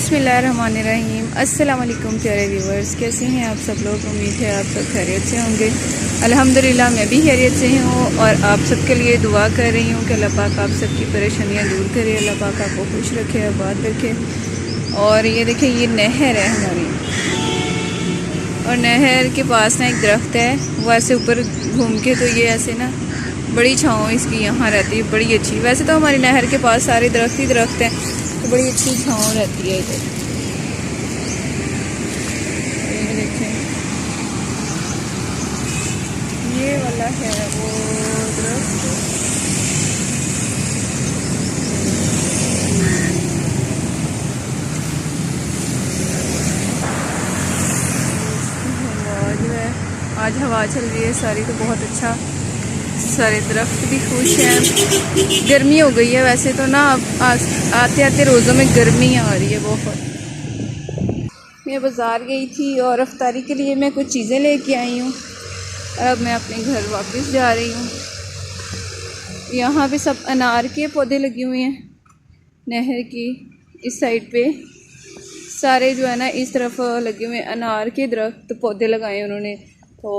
बिस्मिल्लाहिर्रहमानिर्रहीम। अस्सलाम वालेकुम प्यारे व्यूवर्स, कैसे हैं आप सब लोग। उम्मीद है आप सब खैरियत से होंगे। अल्हम्दुलिल्लाह मैं भी खैरियत से हूँ और आप सबके लिए दुआ कर रही हूँ कि अल्लाह पाक आप सबकी परेशानियाँ दूर करे, अल्लाह पाक आपको खुश रखे, आबाद रखे। और ये देखिए, ये नहर है हमारी, और नहर के पास ना एक दरख्त है, वैसे ऊपर घूम के तो ये ऐसे ना बड़ी छाँव इसकी यहाँ रहती है, बड़ी अच्छी। वैसे तो हमारी नहर के पास सारे दरख्त ही दरख्त हैं, तो बड़ी अच्छी छाँव रहती है इधर। ये देखें, ये वाला है वो दरख्त। आज हवा चल रही है सारी, तो बहुत अच्छा, सारे दरख्त भी खुश हैं। गर्मी हो गई है वैसे तो ना, आते आते रोज़ों में गर्मी आ रही है बहुत। मैं बाज़ार गई थी और अफ्तारी के लिए मैं कुछ चीज़ें लेके आई हूँ, और अब मैं अपने घर वापस जा रही हूँ। यहाँ पे सब अनार के पौधे लगे हुए हैं, नहर की इस साइड पे सारे जो है ना इस तरफ लगे हुए हैं अनार के दरख्त, पौधे लगाए हैं उन्होंने। तो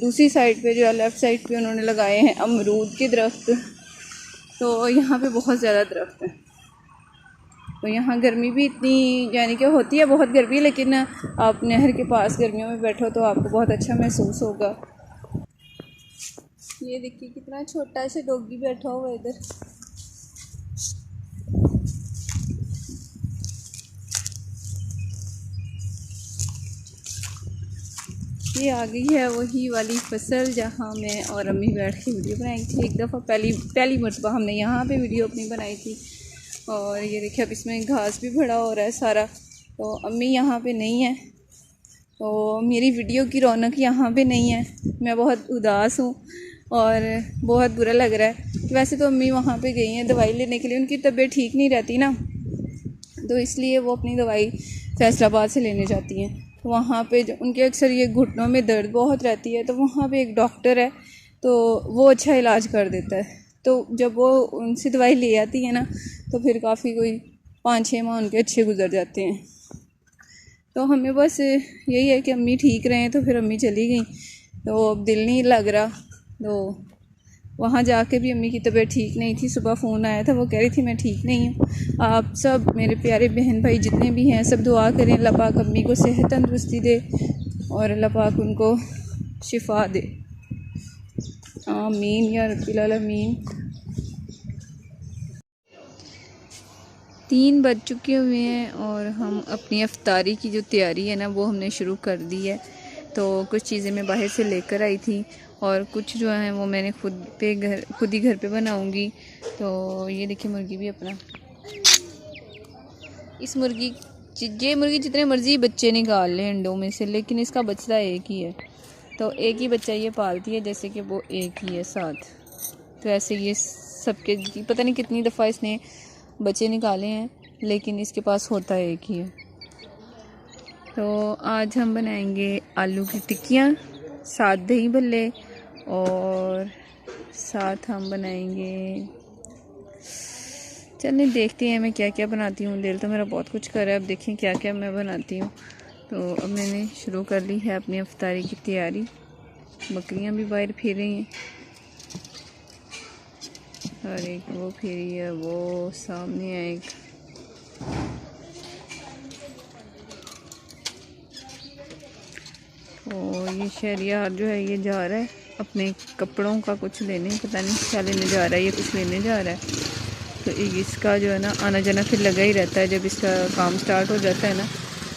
दूसरी साइड पे जो है लेफ़्ट साइड पे उन्होंने लगाए हैं अमरूद के दरख्त। तो यहाँ पे बहुत ज़्यादा दरख्त हैं। तो यहाँ गर्मी भी इतनी यानी कि होती है बहुत गर्मी, लेकिन आप नहर के पास गर्मियों में बैठो तो आपको बहुत अच्छा महसूस होगा। ये देखिए कितना छोटा सा डॉगी बैठा हुआ है इधर। ये आ गई है वही वाली फसल जहाँ मैं और अम्मी बैठ के वीडियो बनाई थी एक दफ़ा, पहली मरतबा हमने यहाँ पे वीडियो अपनी बनाई थी। और ये देखिए अब इसमें घास भी भरा हो रहा है सारा। तो अम्मी यहाँ पे नहीं है, तो मेरी वीडियो की रौनक यहाँ पे नहीं है। मैं बहुत उदास हूँ और बहुत बुरा लग रहा है। वैसे तो अम्मी वहाँ पे गई हैं दवाई लेने के लिए, उनकी तबीयत ठीक नहीं रहती ना, तो इसलिए वो अपनी दवाई फैसलाबाद से लेने जाती हैं। तो वहाँ पे जो उनके अक्सर ये घुटनों में दर्द बहुत रहती है, तो वहाँ पे एक डॉक्टर है, तो वो अच्छा इलाज कर देता है। तो जब वो उनसे दवाई ले आती है ना, तो फिर काफ़ी कोई 5-6 माह उनके अच्छे गुजर जाते हैं। तो हमें बस यही है कि अम्मी ठीक रहें, तो फिर अम्मी चली गई, तो अब दिल नहीं लग रहा। तो वहाँ जाके भी अम्मी की तबीयत ठीक नहीं थी। सुबह फ़ोन आया था, वो कह रही थी मैं ठीक नहीं हूँ। आप सब मेरे प्यारे बहन भाई जितने भी हैं सब दुआ करें, अल्लाह पाक अम्मी को सेहत तंदुरुस्ती दे और अल्लाह पाक उनको शिफा दे, आमीन या रब्बिल आलमीन। 3 बज चुके हुए हैं और हम अपनी अफ्तारी की जो तैयारी है ना वो हमने शुरू कर दी है। तो कुछ चीज़ें मैं बाहर से लेकर आई थी और कुछ जो है वो मैंने खुद ही घर पे बनाऊंगी। तो ये देखिए मुर्गी भी अपना, इस मुर्गी ये मुर्गी जितने मर्ज़ी बच्चे निकाल लें अंडों में से, लेकिन इसका बच्चा एक ही है। तो एक ही बच्चा ये पालती है, जैसे कि वो एक ही है साथ। तो ऐसे ये सबके पता नहीं कितनी दफ़ा इसने बच्चे निकाले हैं, लेकिन इसके पास होता एक ही है। तो आज हम बनाएंगे आलू की टिक्कियाँ, साथ दही भल्ले, और साथ हम बनाएंगे, चलिए देखते हैं मैं क्या क्या बनाती हूँ। दिल तो मेरा बहुत कुछ कर रहा है, अब देखें क्या क्या मैं बनाती हूँ। तो अब मैंने शुरू कर ली है अपनी अफ्तारी की तैयारी। बकरियाँ भी बाहर फिर रही हैं, और एक वो फिरी है, वो सामने है एक। तो ये शहरियार जो है ये जा रहा है अपने कपड़ों का कुछ लेने, पता नहीं क्या लेने जा रहा है, ये कुछ लेने जा रहा है। तो इसका जो है ना आना जाना फिर लगा ही रहता है। जब इसका काम स्टार्ट हो जाता है ना,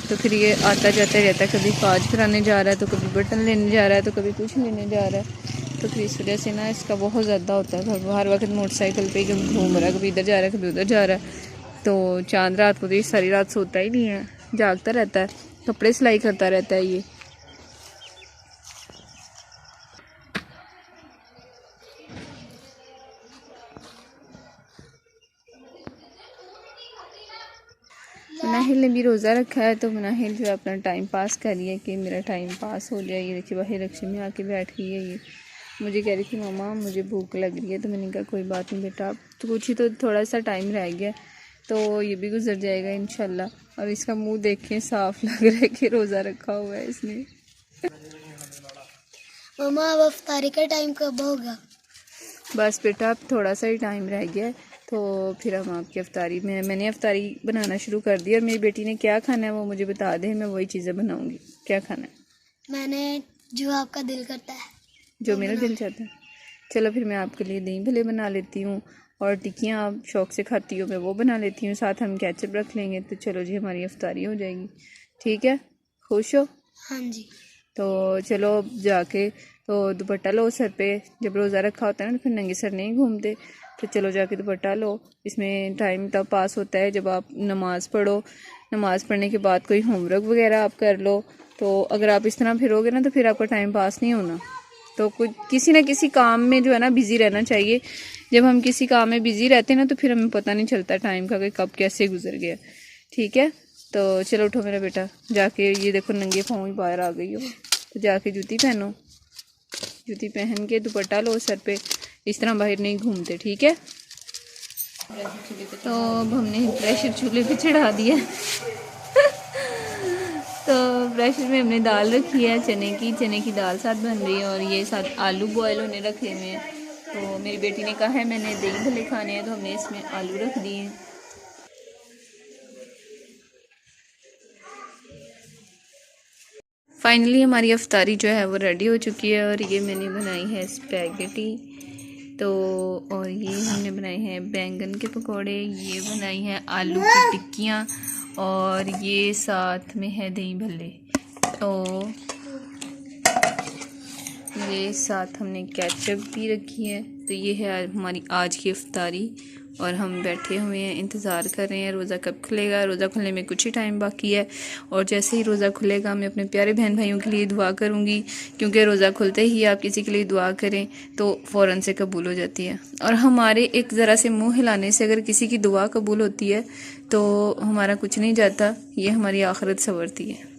तो फिर ये आता जाता ही रहता है। कभी काज कराने जा रहा है, तो कभी बटन लेने जा रहा है, तो कभी कुछ लेने जा रहा है। तो फिर इस वजह से ना इसका बहुत ज़्यादा होता है। तो हर वक्त मोटरसाइकिल पे जब घूम रहा है, कभी इधर जा रहा है कभी उधर जा रहा है। तो चांद रात को तो ये सारी रात सोता ही नहीं है, जागता रहता है, कपड़े सिलाई करता रहता है ये। मुनाहिल ने भी रोज़ा रखा है, तो मुनाहिल जो है अपना टाइम पास कर रही है कि मेरा टाइम पास हो जाए। ये देखिए बाहर रक्शे में आके बैठ गई है। ये मुझे कह रही थी मम्मा मुझे भूख लग रही है, तो मैंने कहा कोई बात नहीं बेटा, तो कुछ ही तो थोड़ा सा टाइम रह गया, तो ये भी गुजर जाएगा इंशाल्लाह। और इसका मुंह देखें, साफ लग रहा है कि रोज़ा रखा हुआ है इसने। मम्मा अब अफ्तारी का टाइम कब होगा? बस बेटा अब थोड़ा सा ही टाइम रह गया है, तो फिर हम आपकी अफ्तारी में, मैंने अफ्तारी बनाना शुरू कर दी और मेरी बेटी ने क्या खाना है वो मुझे बता दे, मैं वही चीज़ें बनाऊंगी। क्या खाना है? मैंने जो आपका दिल करता है, जो मेरा दिल चाहता है। चलो फिर मैं आपके लिए दही भल्ले बना लेती हूँ और टिक्कियाँ आप शौक से खाती हो, मैं वो बना लेती हूँ, साथ हम केचप रख लेंगे। तो चलो जी हमारी अफ्तारी हो जाएगी। ठीक है, खुश हो? हाँ जी। तो चलो अब जाके तो दुपट्टा लो सर पे, जब रोज़ा रखा होता है ना तो फिर नंगे सर नहीं घूमते, तो चलो जाके दुपट्टा लो। इसमें टाइम तब पास होता है जब आप नमाज़ पढ़ो, नमाज़ पढ़ने के बाद कोई होमवर्क वगैरह आप कर लो। तो अगर आप इस तरह फिरोगे ना तो फिर आपका टाइम पास नहीं होना। तो कुछ किसी ना किसी काम में जो है ना बिज़ी रहना चाहिए। जब हम किसी काम में बिज़ी रहते हैं ना तो फिर हमें पता नहीं चलता टाइम का कि कब कैसे गुजर गया। ठीक है, तो चलो उठो मेरा बेटा, जाके ये देखो नंगे पाँव ही बाहर आ गई हो, तो जाके जूती पहनो, जूती पहन के दुपट्टा लो सर पे, इस तरह बाहर नहीं घूमते। ठीक है, तो अब हमने प्रेशर चूल्हे पे चढ़ा दिया। तो प्रेशर में हमने दाल रखी है चने की दाल साथ बन रही है और ये साथ आलू बॉयल होने रखे हुए हैं। तो मेरी बेटी ने कहा है मैंने दही भल्ले खाने हैं, तो हमने इसमें आलू रख दिए। फाइनली हमारी अफ्तारी जो है वो रेडी हो चुकी है और ये मैंने बनाई है स्पैगेटी, तो और ये हमने बनाए हैं बैंगन के पकोड़े, ये बनाई हैं आलू की टिक्कियाँ और ये साथ में है दही भल्ले, तो ये साथ हमने केचप भी रखी है। तो ये है हमारी आज की अफ्तारी और हम बैठे हुए हैं, इंतज़ार कर रहे हैं रोज़ा कब खुलेगा। रोज़ा खुलने में कुछ ही टाइम बाकी है और जैसे ही रोज़ा खुलेगा मैं अपने प्यारे बहन भाइयों के लिए दुआ करूँगी, क्योंकि रोज़ा खुलते ही आप किसी के लिए दुआ करें तो फ़ौरन से कबूल हो जाती है। और हमारे एक ज़रा से मुँह हिलाने से अगर किसी की दुआ कबूल होती है तो हमारा कुछ नहीं जाता, ये हमारी आखिरत संवरती है।